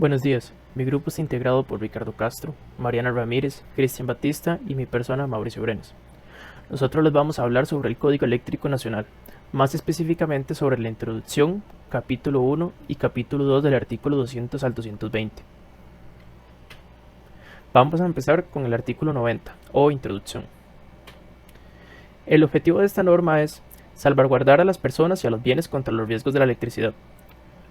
Buenos días, mi grupo está integrado por Ricardo Castro, Mariana Ramírez, Cristian Batista y mi persona Mauricio Brenes. Nosotros les vamos a hablar sobre el Código Eléctrico Nacional, más específicamente sobre la introducción, capítulo 1 y capítulo 2 del artículo 200 al 220. Vamos a empezar con el artículo 90, o introducción. El objetivo de esta norma es salvaguardar a las personas y a los bienes contra los riesgos de la electricidad.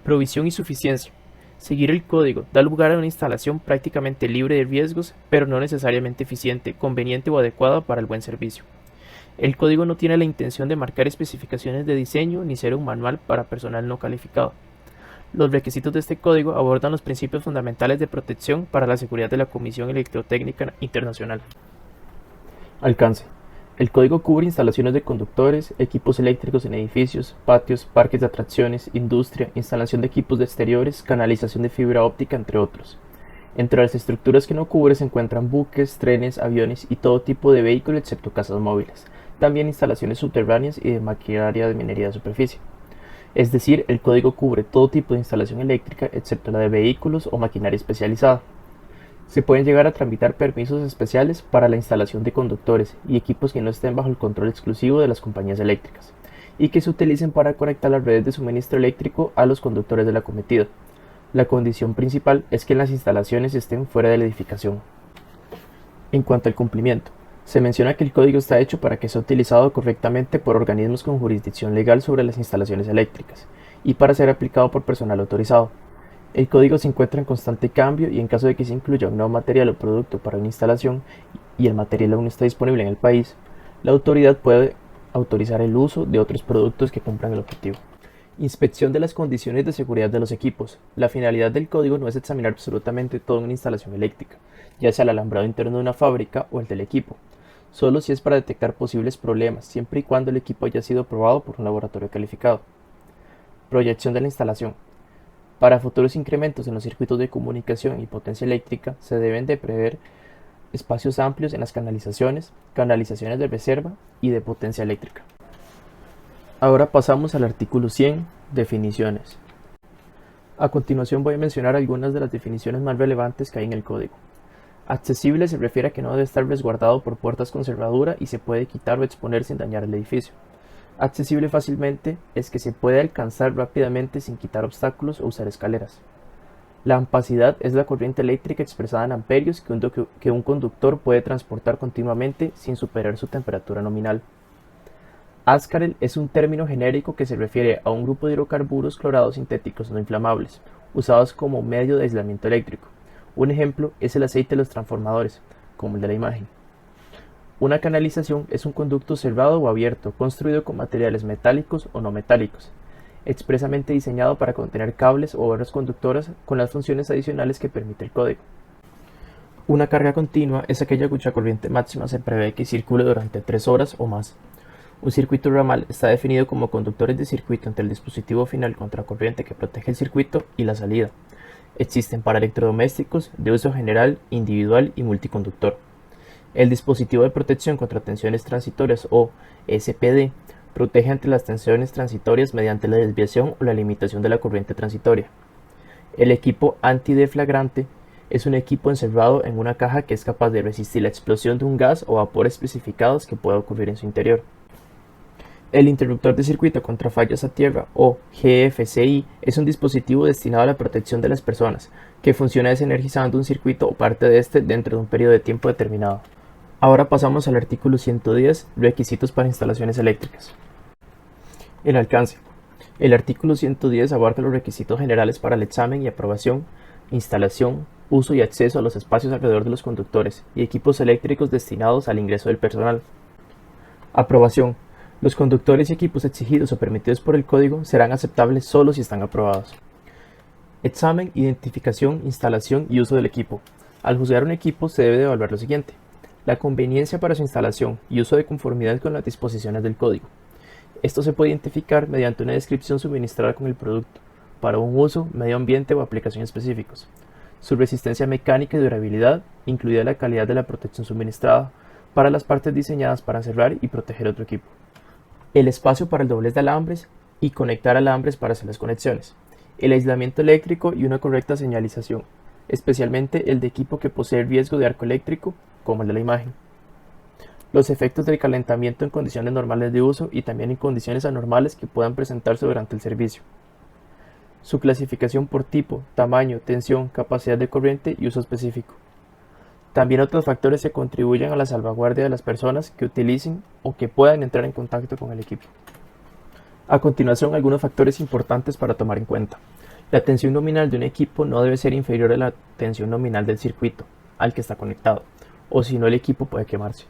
Provisión y suficiencia. Seguir el código da lugar a una instalación prácticamente libre de riesgos, pero no necesariamente eficiente, conveniente o adecuada para el buen servicio. El código no tiene la intención de marcar especificaciones de diseño ni ser un manual para personal no calificado. Los requisitos de este código abordan los principios fundamentales de protección para la seguridad de la Comisión Electrotécnica Internacional. Alcance. El código cubre instalaciones de conductores, equipos eléctricos en edificios, patios, parques de atracciones, industria, instalación de equipos de exteriores, canalización de fibra óptica, entre otros. Entre las estructuras que no cubre se encuentran buques, trenes, aviones y todo tipo de vehículos excepto casas móviles. También instalaciones subterráneas y de maquinaria de minería de superficie. Es decir, el código cubre todo tipo de instalación eléctrica excepto la de vehículos o maquinaria especializada. Se pueden llegar a tramitar permisos especiales para la instalación de conductores y equipos que no estén bajo el control exclusivo de las compañías eléctricas y que se utilicen para conectar las redes de suministro eléctrico a los conductores de la acometida. La condición principal es que las instalaciones estén fuera de la edificación. En cuanto al cumplimiento, se menciona que el código está hecho para que sea utilizado correctamente por organismos con jurisdicción legal sobre las instalaciones eléctricas y para ser aplicado por personal autorizado. El código se encuentra en constante cambio y en caso de que se incluya un nuevo material o producto para una instalación y el material aún no está disponible en el país, la autoridad puede autorizar el uso de otros productos que cumplan el objetivo. Inspección de las condiciones de seguridad de los equipos. La finalidad del código no es examinar absolutamente toda una instalación eléctrica, ya sea el alambrado interno de una fábrica o el del equipo, solo si es para detectar posibles problemas, siempre y cuando el equipo haya sido aprobado por un laboratorio calificado. Proyección de la instalación. Para futuros incrementos en los circuitos de comunicación y potencia eléctrica, se deben de prever espacios amplios en las canalizaciones, canalizaciones de reserva y de potencia eléctrica. Ahora pasamos al artículo 100, definiciones. A continuación voy a mencionar algunas de las definiciones más relevantes que hay en el código. Accesible se refiere a que no debe estar resguardado por puertas con cerradura y se puede quitar o exponer sin dañar el edificio. Accesible fácilmente es que se puede alcanzar rápidamente sin quitar obstáculos o usar escaleras. La ampacidad es la corriente eléctrica expresada en amperios que un conductor puede transportar continuamente sin superar su temperatura nominal. Ascarel es un término genérico que se refiere a un grupo de hidrocarburos clorados sintéticos no inflamables, usados como medio de aislamiento eléctrico. Un ejemplo es el aceite de los transformadores, como el de la imagen. Una canalización es un conducto cerrado o abierto, construido con materiales metálicos o no metálicos, expresamente diseñado para contener cables o barras conductoras con las funciones adicionales que permite el código. Una carga continua es aquella cuya corriente máxima se prevé que circule durante 3 horas o más. Un circuito ramal está definido como conductores de circuito entre el dispositivo final contracorriente que protege el circuito y la salida. Existen para electrodomésticos de uso general, individual y multiconductor. El dispositivo de protección contra tensiones transitorias o SPD protege ante las tensiones transitorias mediante la desviación o la limitación de la corriente transitoria. El equipo antideflagrante es un equipo encerrado en una caja que es capaz de resistir la explosión de un gas o vapor especificados que pueda ocurrir en su interior. El interruptor de circuito contra fallas a tierra o GFCI es un dispositivo destinado a la protección de las personas, que funciona desenergizando un circuito o parte de este dentro de un periodo de tiempo determinado. Ahora pasamos al artículo 110, requisitos para instalaciones eléctricas. El alcance. El artículo 110 abarca los requisitos generales para el examen y aprobación, instalación, uso y acceso a los espacios alrededor de los conductores y equipos eléctricos destinados al ingreso del personal. Aprobación. Los conductores y equipos exigidos o permitidos por el código serán aceptables solo si están aprobados. Examen, identificación, instalación y uso del equipo. Al juzgar un equipo se debe de evaluar lo siguiente: la conveniencia para su instalación y uso de conformidad con las disposiciones del código. Esto se puede identificar mediante una descripción suministrada con el producto, para un uso, medio ambiente o aplicación específicos. Su resistencia mecánica y durabilidad, incluida la calidad de la protección suministrada, para las partes diseñadas para cerrar y proteger otro equipo. El espacio para el doblez de alambres y conectar alambres para hacer las conexiones. el aislamiento eléctrico y una correcta señalización, especialmente el de equipo que posee riesgo de arco eléctrico, como el de la imagen. Los efectos del calentamiento en condiciones normales de uso y también en condiciones anormales que puedan presentarse durante el servicio. Su clasificación por tipo, tamaño, tensión, capacidad de corriente y uso específico. También otros factores que contribuyen a la salvaguardia de las personas que utilicen o que puedan entrar en contacto con el equipo. A continuación, algunos factores importantes para tomar en cuenta. La tensión nominal de un equipo no debe ser inferior a la tensión nominal del circuito al que está conectado, o si no el equipo puede quemarse.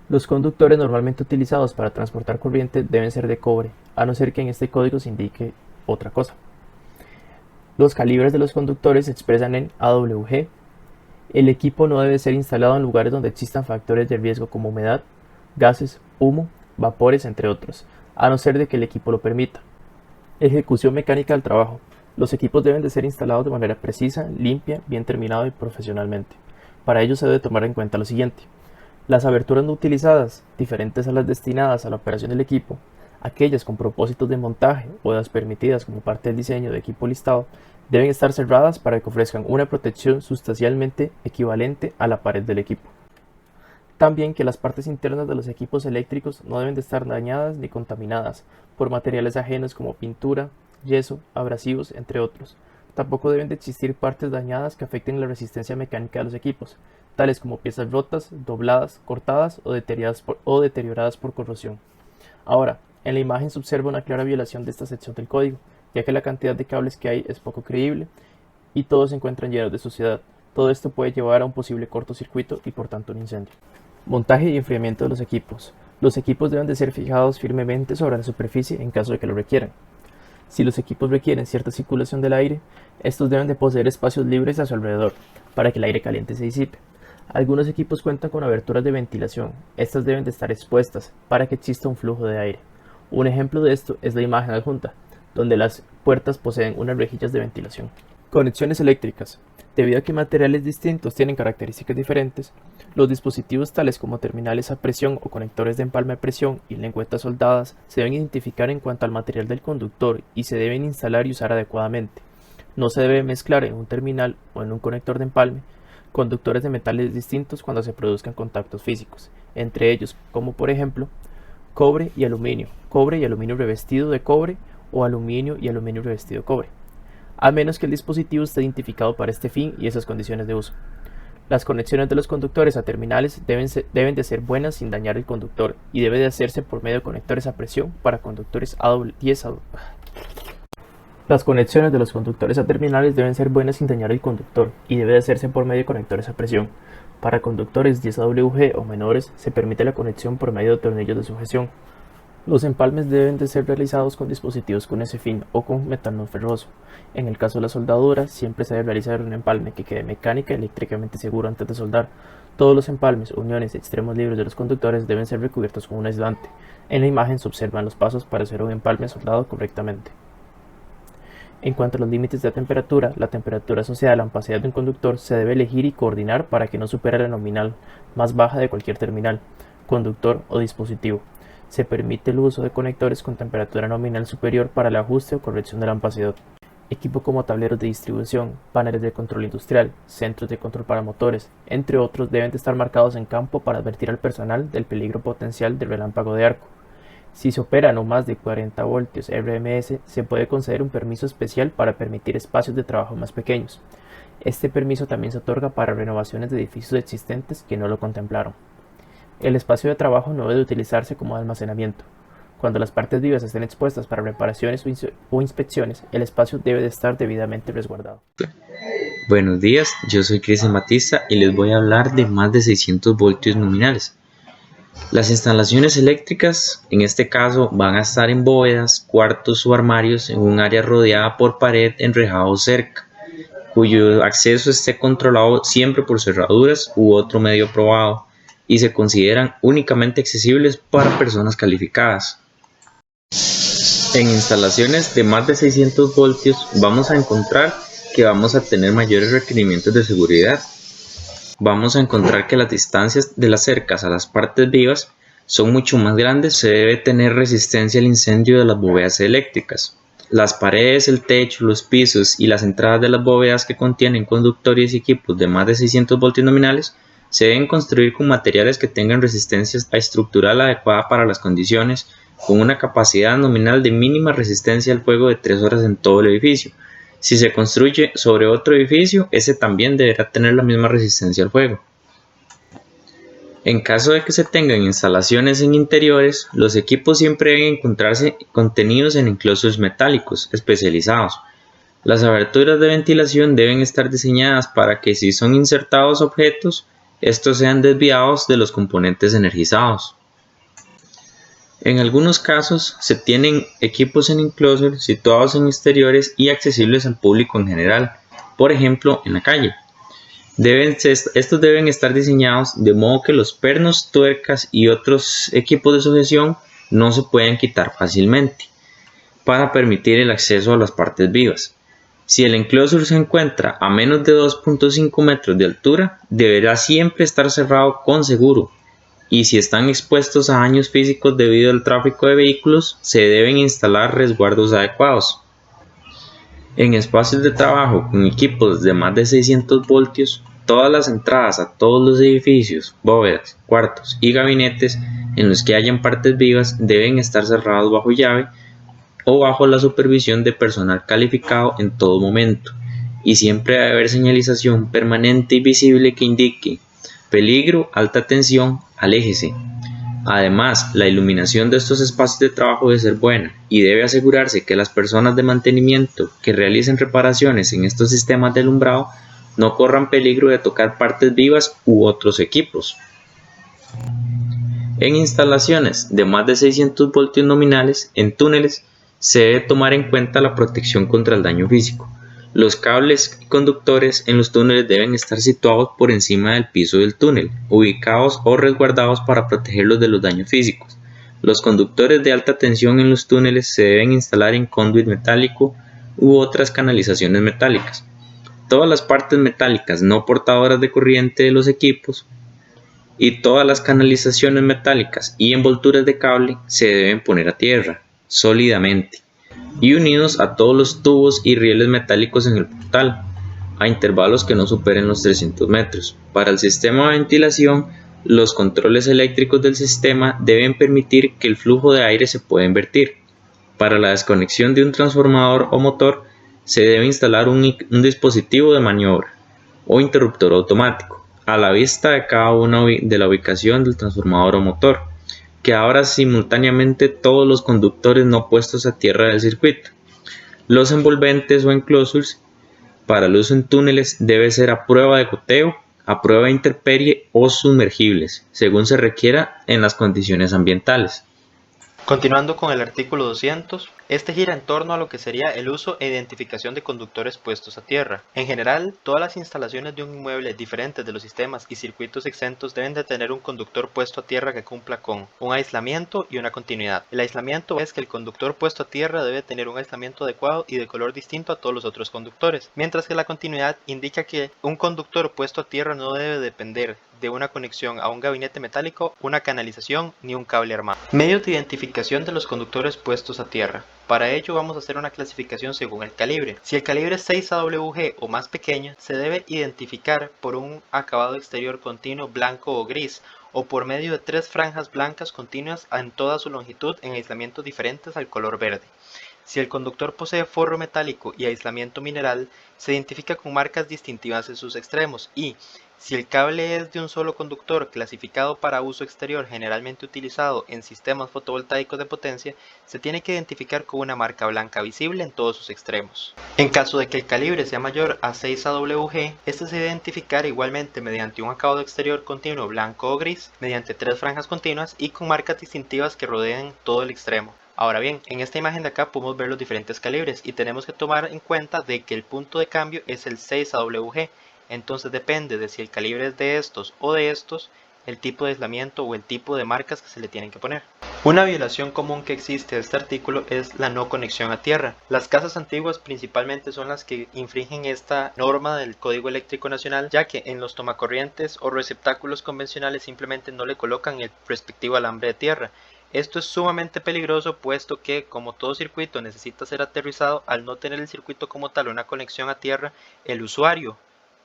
Los conductores normalmente utilizados para transportar corriente deben ser de cobre, a no ser que en este código se indique otra cosa. Los calibres de los conductores se expresan en AWG. El equipo no debe ser instalado en lugares donde existan factores de riesgo como humedad, gases, humo, vapores, entre otros, a no ser de que el equipo lo permita. Ejecución mecánica del trabajo. Los equipos deben de ser instalados de manera precisa, limpia, bien terminado y profesionalmente. Para ello se debe tomar en cuenta lo siguiente. Las aberturas no utilizadas, diferentes a las destinadas a la operación del equipo, aquellas con propósitos de montaje o las permitidas como parte del diseño de equipo listado, deben estar cerradas para que ofrezcan una protección sustancialmente equivalente a la pared del equipo. También que las partes internas de los equipos eléctricos no deben de estar dañadas ni contaminadas por materiales ajenos como pintura, yeso, abrasivos, entre otros. Tampoco deben de existir partes dañadas que afecten la resistencia mecánica de los equipos, tales como piezas rotas, dobladas, cortadas o deterioradas por corrosión. Ahora, en la imagen se observa una clara violación de esta sección del código, ya que la cantidad de cables que hay es poco creíble y todos se encuentran llenos de suciedad. Todo esto puede llevar a un posible cortocircuito y por tanto un incendio. Montaje y enfriamiento de los equipos. Los equipos deben de ser fijados firmemente sobre la superficie en caso de que lo requieran. Si los equipos requieren cierta circulación del aire, estos deben de poseer espacios libres a su alrededor, para que el aire caliente se disipe. Algunos equipos cuentan con aberturas de ventilación. Estas deben de estar expuestas para que exista un flujo de aire. Un ejemplo de esto es la imagen adjunta, donde las puertas poseen unas rejillas de ventilación. Conexiones eléctricas. Debido a que materiales distintos tienen características diferentes, los dispositivos tales como terminales a presión o conectores de empalme a presión y lengüetas soldadas se deben identificar en cuanto al material del conductor y se deben instalar y usar adecuadamente. No se debe mezclar en un terminal o en un conector de empalme conductores de metales distintos cuando se produzcan contactos físicos, entre ellos como por ejemplo cobre y aluminio revestido de cobre o aluminio y aluminio revestido de cobre, a menos que el dispositivo esté identificado para este fin y esas condiciones de uso. Las conexiones de los conductores a terminales deben de ser buenas sin dañar el conductor y debe de hacerse por medio de conectores a presión para conductores AW10. Las conexiones de los conductores a terminales deben ser buenas sin dañar el conductor y debe de hacerse por medio de conectores a presión. Para conductores 10AWG o menores se permite la conexión por medio de tornillos de sujeción. Los empalmes deben de ser realizados con dispositivos con ese fin o con metal no ferroso. En el caso de la soldadura, siempre se debe realizar un empalme que quede mecánica y eléctricamente seguro antes de soldar. Todos los empalmes, uniones y extremos libres de los conductores deben ser recubiertos con un aislante. En la imagen se observan los pasos para hacer un empalme soldado correctamente. En cuanto a los límites de temperatura, la temperatura asociada a la opacidad de un conductor se debe elegir y coordinar para que no supere la nominal más baja de cualquier terminal, conductor o dispositivo. Se permite el uso de conectores con temperatura nominal superior para el ajuste o corrección de la opacidad. Equipo como tableros de distribución, paneles de control industrial, centros de control para motores, entre otros, deben de estar marcados en campo para advertir al personal del peligro potencial de relámpago de arco. Si se opera a no más de 40 voltios RMS, se puede conceder un permiso especial para permitir espacios de trabajo más pequeños. Este permiso también se otorga para renovaciones de edificios existentes que no lo contemplaron. El espacio de trabajo no debe utilizarse como almacenamiento. Cuando las partes vivas estén expuestas para reparaciones o inspecciones, el espacio debe de estar debidamente resguardado. Buenos días, yo soy Cristian Batista y les voy a hablar de más de 600 voltios nominales. Las instalaciones eléctricas, en este caso, van a estar en bóvedas, cuartos o armarios en un área rodeada por pared enrejada o cerca, cuyo acceso esté controlado siempre por cerraduras u otro medio aprobado y se consideran únicamente accesibles para personas calificadas. En instalaciones de más de 600 voltios vamos a encontrar que vamos a tener mayores requerimientos de seguridad. Vamos a encontrar que las distancias de las cercas a las partes vivas son mucho más grandes. Se debe tener resistencia al incendio de las bóvedas eléctricas. Las paredes, el techo, los pisos y las entradas de las bóvedas que contienen conductores y equipos de más de 600 voltios nominales se deben construir con materiales que tengan resistencia estructural adecuada para las condiciones, con una capacidad nominal de mínima resistencia al fuego de 3 horas en todo el edificio. Si se construye sobre otro edificio, ese también deberá tener la misma resistencia al fuego. En caso de que se tengan instalaciones en interiores, los equipos siempre deben encontrarse contenidos en enclosures metálicos especializados. Las aberturas de ventilación deben estar diseñadas para que si son insertados objetos, estos sean desviados de los componentes energizados. En algunos casos se tienen equipos en enclosures situados en exteriores y accesibles al público en general, por ejemplo en la calle. Estos deben estar diseñados de modo que los pernos, tuercas y otros equipos de sujeción no se puedan quitar fácilmente, para permitir el acceso a las partes vivas. Si el enclosure se encuentra a menos de 2.5 metros de altura, deberá siempre estar cerrado con seguro, y si están expuestos a daños físicos debido al tráfico de vehículos, se deben instalar resguardos adecuados. En espacios de trabajo con equipos de más de 600 voltios, todas las entradas a todos los edificios, bóvedas, cuartos y gabinetes en los que hayan partes vivas deben estar cerrados bajo llave o bajo la supervisión de personal calificado en todo momento, y siempre debe haber señalización permanente y visible que indique peligro, alta tensión, aléjese. Además, la iluminación de estos espacios de trabajo debe ser buena y debe asegurarse que las personas de mantenimiento que realicen reparaciones en estos sistemas de alumbrado no corran peligro de tocar partes vivas u otros equipos. En instalaciones de más de 600 voltios nominales en túneles se debe tomar en cuenta la protección contra el daño físico. Los cables y conductores en los túneles deben estar situados por encima del piso del túnel, ubicados o resguardados para protegerlos de los daños físicos. Los conductores de alta tensión en los túneles se deben instalar en conduit metálico u otras canalizaciones metálicas. Todas las partes metálicas no portadoras de corriente de los equipos y todas las canalizaciones metálicas y envolturas de cable se deben poner a tierra, sólidamente, y unidos a todos los tubos y rieles metálicos en el portal, a intervalos que no superen los 300 metros. Para el sistema de ventilación, los controles eléctricos del sistema deben permitir que el flujo de aire se pueda invertir. Para la desconexión de un transformador o motor, se debe instalar un dispositivo de maniobra o interruptor automático a la vista de cada una de la ubicación del transformador o motor, que abra simultáneamente todos los conductores no puestos a tierra del circuito. Los envolventes o enclosures para el uso en túneles debe ser a prueba de goteo, a prueba de intemperie o sumergibles, según se requiera en las condiciones ambientales. Continuando con el artículo 200, este gira en torno a lo que sería el uso e identificación de conductores puestos a tierra. En general, todas las instalaciones de un inmueble diferentes de los sistemas y circuitos exentos deben de tener un conductor puesto a tierra que cumpla con un aislamiento y una continuidad. El aislamiento es que el conductor puesto a tierra debe tener un aislamiento adecuado y de color distinto a todos los otros conductores, mientras que la continuidad indica que un conductor puesto a tierra no debe depender de una conexión a un gabinete metálico, una canalización ni un cable armado. Medios de identificación de los conductores puestos a tierra. Para ello vamos a hacer una clasificación según el calibre. Si el calibre es 6 AWG o más pequeño, se debe identificar por un acabado exterior continuo blanco o gris, o por medio de 3 franjas blancas continuas en toda su longitud en aislamientos diferentes al color verde. Si el conductor posee forro metálico y aislamiento mineral, se identifica con marcas distintivas en sus extremos y, si el cable es de un solo conductor clasificado para uso exterior generalmente utilizado en sistemas fotovoltaicos de potencia, se tiene que identificar con una marca blanca visible en todos sus extremos. En caso de que el calibre sea mayor a 6 AWG, este se debe identificar igualmente mediante un acabado exterior continuo blanco o gris, mediante 3 franjas continuas y con marcas distintivas que rodeen todo el extremo. Ahora bien, en esta imagen de acá podemos ver los diferentes calibres y tenemos que tomar en cuenta de que el punto de cambio es el 6 AWG. Entonces depende de si el calibre es de estos o de estos, el tipo de aislamiento o el tipo de marcas que se le tienen que poner. Una violación común que existe de este artículo es la no conexión a tierra. Las casas antiguas principalmente son las que infringen esta norma del Código Eléctrico Nacional, ya que en los tomacorrientes o receptáculos convencionales simplemente no le colocan el respectivo alambre de tierra. Esto es sumamente peligroso puesto que, como todo circuito necesita ser aterrizado, al no tener el circuito como tal una conexión a tierra, el usuario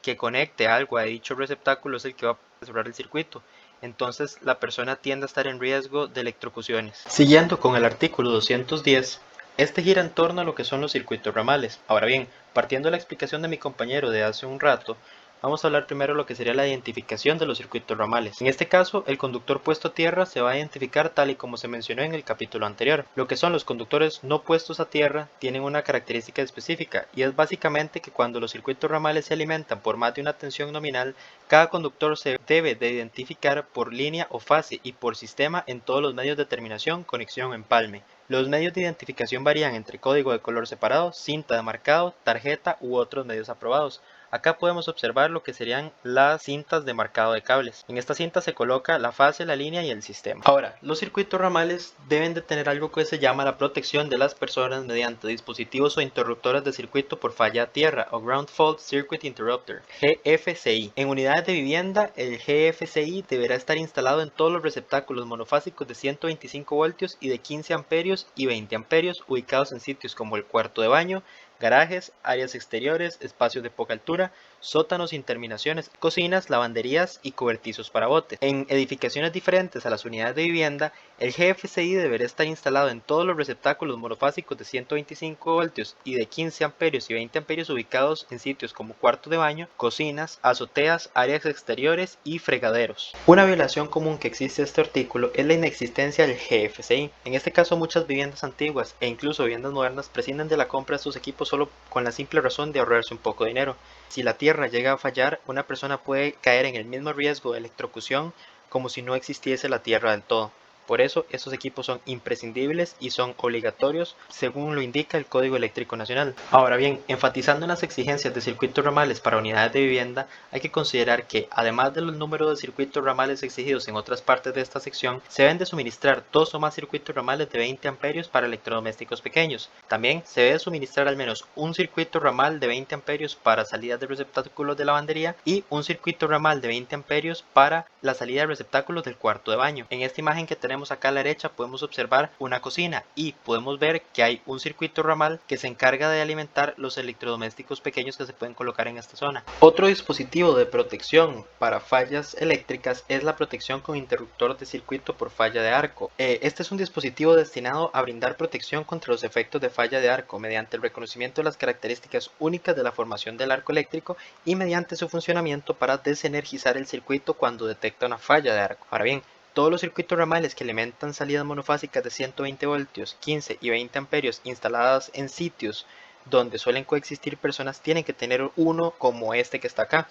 que conecte algo a dicho receptáculo es el que va a cerrar el circuito. Entonces la persona tiende a estar en riesgo de electrocuciones. Siguiendo con el artículo 210, este gira en torno a lo que son los circuitos ramales. Ahora bien, partiendo de la explicación de mi compañero de hace un rato, vamos a hablar primero de lo que sería la identificación de los circuitos ramales. En este caso, el conductor puesto a tierra se va a identificar tal y como se mencionó en el capítulo anterior. Lo que son los conductores no puestos a tierra tienen una característica específica y es básicamente que cuando los circuitos ramales se alimentan por más de una tensión nominal, cada conductor se debe de identificar por línea o fase y por sistema en todos los medios de terminación, conexión o empalme. Los medios de identificación varían entre código de color separado, cinta de marcado, tarjeta u otros medios aprobados. Acá podemos observar lo que serían las cintas de marcado de cables. En esta cinta se coloca la fase, la línea y el sistema. Ahora, los circuitos ramales deben de tener algo que se llama la protección de las personas mediante dispositivos o interruptores de circuito por falla a tierra o Ground Fault Circuit Interrupter, GFCI. En unidades de vivienda, el GFCI deberá estar instalado en todos los receptáculos monofásicos de 125 voltios y de 15 amperios y 20 amperios ubicados en sitios como el cuarto de baño, garajes, áreas exteriores, espacios de poca altura, sótanos sin terminaciones, cocinas, lavanderías y cobertizos para botes. En edificaciones diferentes a las unidades de vivienda, el GFCI deberá estar instalado en todos los receptáculos monofásicos de 125 voltios y de 15 amperios y 20 amperios ubicados en sitios como cuarto de baño, cocinas, azoteas, áreas exteriores y fregaderos. Una violación común que existe de este artículo es la inexistencia del GFCI. En este caso, muchas viviendas antiguas e incluso viviendas modernas prescinden de la compra de estos equipos solo con la simple razón de ahorrarse un poco de dinero. Si la tierra llega a fallar, una persona puede caer en el mismo riesgo de electrocución como si no existiese la tierra del todo. Por eso, estos equipos son imprescindibles y son obligatorios según lo indica el Código Eléctrico Nacional. Ahora bien, enfatizando en las exigencias de circuitos ramales para unidades de vivienda, hay que considerar que, además del número de circuitos ramales exigidos en otras partes de esta sección, se deben de suministrar 2 o más circuitos ramales de 20 amperios para electrodomésticos pequeños. También se debe suministrar al menos un circuito ramal de 20 amperios para salidas de receptáculos de lavandería y un circuito ramal de 20 amperios para la salida de receptáculos del cuarto de baño. En esta imagen que tenemos acá a la derecha podemos observar una cocina y podemos ver que hay un circuito ramal que se encarga de alimentar los electrodomésticos pequeños que se pueden colocar en esta zona. Otro dispositivo de protección para fallas eléctricas es la protección con interruptor de circuito por falla de arco. Este es un dispositivo destinado a brindar protección contra los efectos de falla de arco mediante el reconocimiento de las características únicas de la formación del arco eléctrico y mediante su funcionamiento para desenergizar el circuito cuando detecta una falla de arco. Ahora bien, todos los circuitos ramales que alimentan salidas monofásicas de 120 voltios, 15 y 20 amperios instaladas en sitios donde suelen coexistir personas tienen que tener uno como este que está acá.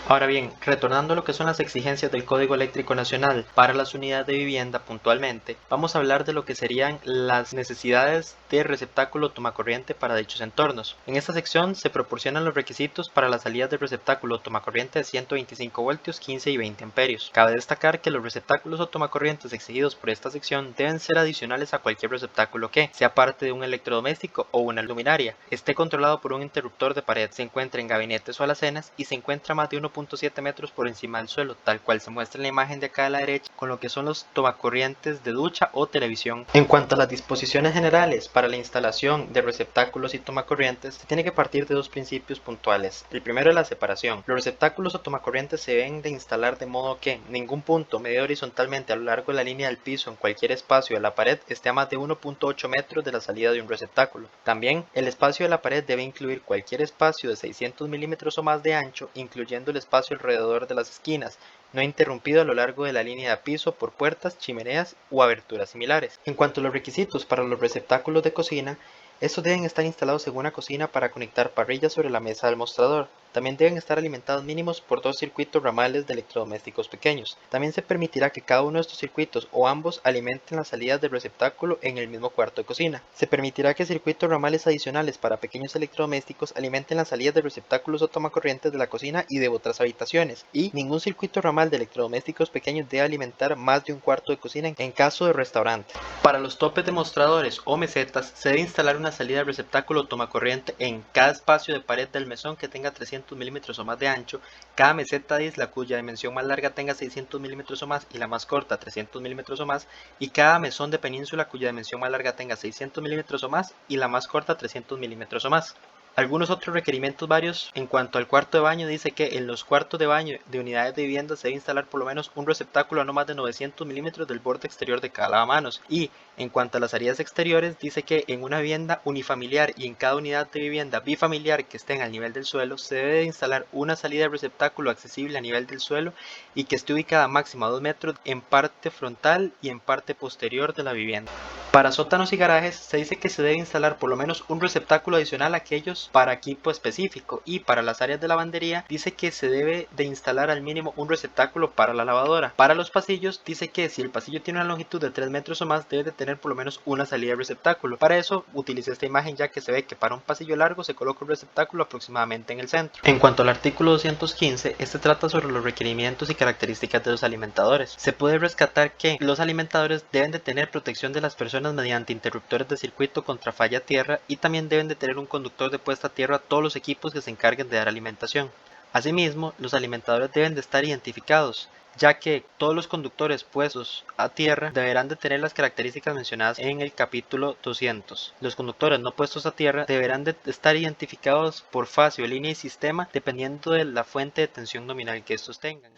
Ahora bien, retornando a lo que son las exigencias del Código Eléctrico Nacional para las unidades de vivienda puntualmente, vamos a hablar de lo que serían las necesidades de receptáculo tomacorriente para dichos entornos. En esta sección se proporcionan los requisitos para las salidas de receptáculo tomacorriente de 125 voltios, 15 y 20 amperios. Cabe destacar que los receptáculos o tomacorrientes exigidos por esta sección deben ser adicionales a cualquier receptáculo que sea parte de un electrodoméstico o una luminaria, esté controlado por un interruptor de pared, se encuentra en gabinetes o alacenas y se encuentra más de 1.7 metros por encima del suelo, tal cual se muestra en la imagen de acá a la derecha con lo que son los tomacorrientes de ducha o televisión. En cuanto a las disposiciones generales para la instalación de receptáculos y tomacorrientes, se tiene que partir de dos principios puntuales. El primero es la separación. Los receptáculos o tomacorrientes se deben de instalar de modo que ningún punto medido horizontalmente a lo largo de la línea del piso en cualquier espacio de la pared esté a más de 1.8 metros de la salida de un receptáculo. También el espacio de la pared debe incluir cualquier espacio de 600 milímetros o más de ancho, incluyendo el espacio alrededor de las esquinas, no interrumpido a lo largo de la línea de piso por puertas, chimeneas o aberturas similares. En cuanto a los requisitos para los receptáculos de cocina, estos deben estar instalados en una cocina para conectar parrillas sobre la mesa del mostrador. También deben estar alimentados mínimos por 2 circuitos ramales de electrodomésticos pequeños. También se permitirá que cada uno de estos circuitos o ambos alimenten las salidas del receptáculo en el mismo cuarto de cocina. Se permitirá que circuitos ramales adicionales para pequeños electrodomésticos alimenten las salidas de receptáculos o tomacorrientes de la cocina y de otras habitaciones. Y ningún circuito ramal de electrodomésticos pequeños debe alimentar más de un cuarto de cocina en caso de restaurante. Para los topes de mostradores o mesetas se debe instalar una salida de receptáculo o tomacorriente en cada espacio de pared del mesón que tenga 300 600 milímetros o más de ancho, cada meseta de isla cuya dimensión más larga tenga 600 milímetros o más y la más corta 300 milímetros o más, y cada mesón de península cuya dimensión más larga tenga 600 milímetros o más y la más corta 300 milímetros o más. Algunos otros requerimientos varios en cuanto al cuarto de baño dice que en los cuartos de baño de unidades de vivienda se debe instalar por lo menos un receptáculo a no más de 900 milímetros del borde exterior de cada lavamanos, y en cuanto a las salidas exteriores dice que en una vivienda unifamiliar y en cada unidad de vivienda bifamiliar que estén al nivel del suelo se debe de instalar una salida de receptáculo accesible a nivel del suelo y que esté ubicada máximo a 2 metros en parte frontal y en parte posterior de la vivienda. Para sótanos y garajes se dice que se debe instalar por lo menos un receptáculo adicional a aquellos para equipo específico, y para las áreas de lavandería dice que se debe de instalar al mínimo un receptáculo para la lavadora. Para los pasillos dice que si el pasillo tiene una longitud de 3 metros o más debe de tener por lo menos una salida de receptáculo. Para eso utilicé esta imagen, ya que se ve que para un pasillo largo se coloca un receptáculo aproximadamente en el centro. En cuanto al artículo 215, este trata sobre los requerimientos y características de los alimentadores. Se puede rescatar que los alimentadores deben de tener protección de las personas mediante interruptores de circuito contra falla a tierra, y también deben de tener un conductor de puesta a tierra a todos los equipos que se encarguen de dar alimentación. Asimismo, los alimentadores deben de estar identificados, ya que todos los conductores puestos a tierra deberán de tener las características mencionadas en el capítulo 200. Los conductores no puestos a tierra deberán de estar identificados por fase o línea y sistema dependiendo de la fuente de tensión nominal que estos tengan.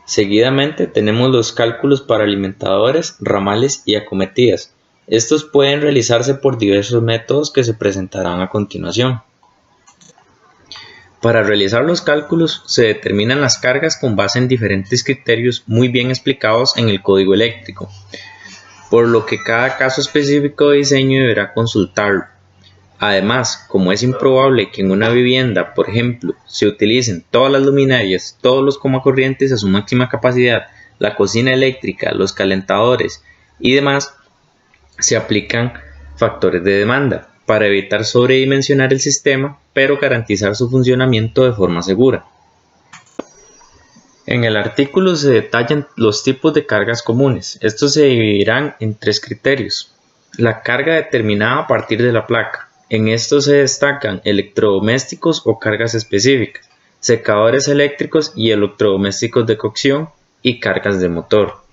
Seguidamente tenemos los cálculos para alimentadores, ramales y acometidas. Estos pueden realizarse por diversos métodos que se presentarán a continuación. Para realizar los cálculos se determinan las cargas con base en diferentes criterios muy bien explicados en el código eléctrico, por lo que cada caso específico de diseño deberá consultarlo. Además, como es improbable que en una vivienda, por ejemplo, se utilicen todas las luminarias, todos los corrientes a su máxima capacidad, la cocina eléctrica, los calentadores y demás, se aplican factores de demanda para evitar sobredimensionar el sistema, pero garantizar su funcionamiento de forma segura. En el artículo se detallan los tipos de cargas comunes. Estos se dividirán en 3 criterios. La carga determinada a partir de la placa. En esto se destacan electrodomésticos o cargas específicas, secadores eléctricos y electrodomésticos de cocción y cargas de motor.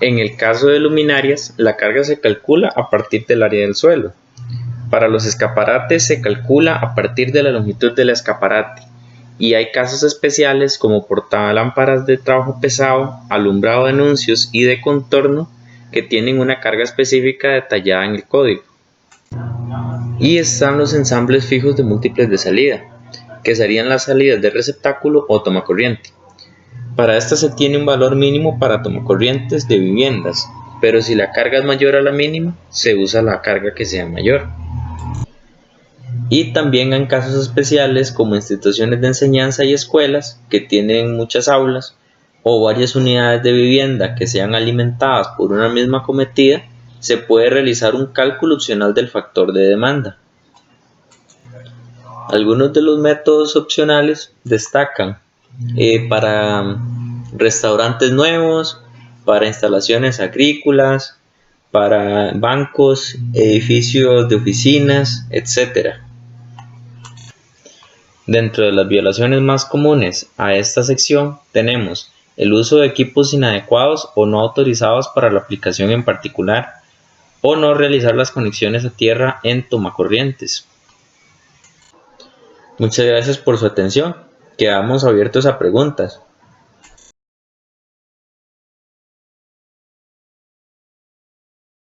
En el caso de luminarias, la carga se calcula a partir del área del suelo. Para los escaparates se calcula a partir de la longitud del escaparate, y hay casos especiales como portalámparas de trabajo pesado, alumbrado de anuncios y de contorno que tienen una carga específica detallada en el código. Y están los ensambles fijos de múltiples de salida, que serían las salidas de receptáculo o tomacorriente. Para esta se tiene un valor mínimo para tomacorrientes de viviendas, pero si la carga es mayor a la mínima, se usa la carga que sea mayor. Y también en casos especiales como instituciones de enseñanza y escuelas que tienen muchas aulas o varias unidades de vivienda que sean alimentadas por una misma acometida, se puede realizar un cálculo opcional del factor de demanda. Algunos de los métodos opcionales destacan para restaurantes nuevos, para instalaciones agrícolas, para bancos, edificios de oficinas, etc. Dentro de las violaciones más comunes a esta sección tenemos el uso de equipos inadecuados o no autorizados para la aplicación en particular, o no realizar las conexiones a tierra en tomacorrientes. Muchas gracias por su atención. Quedamos abiertos a preguntas.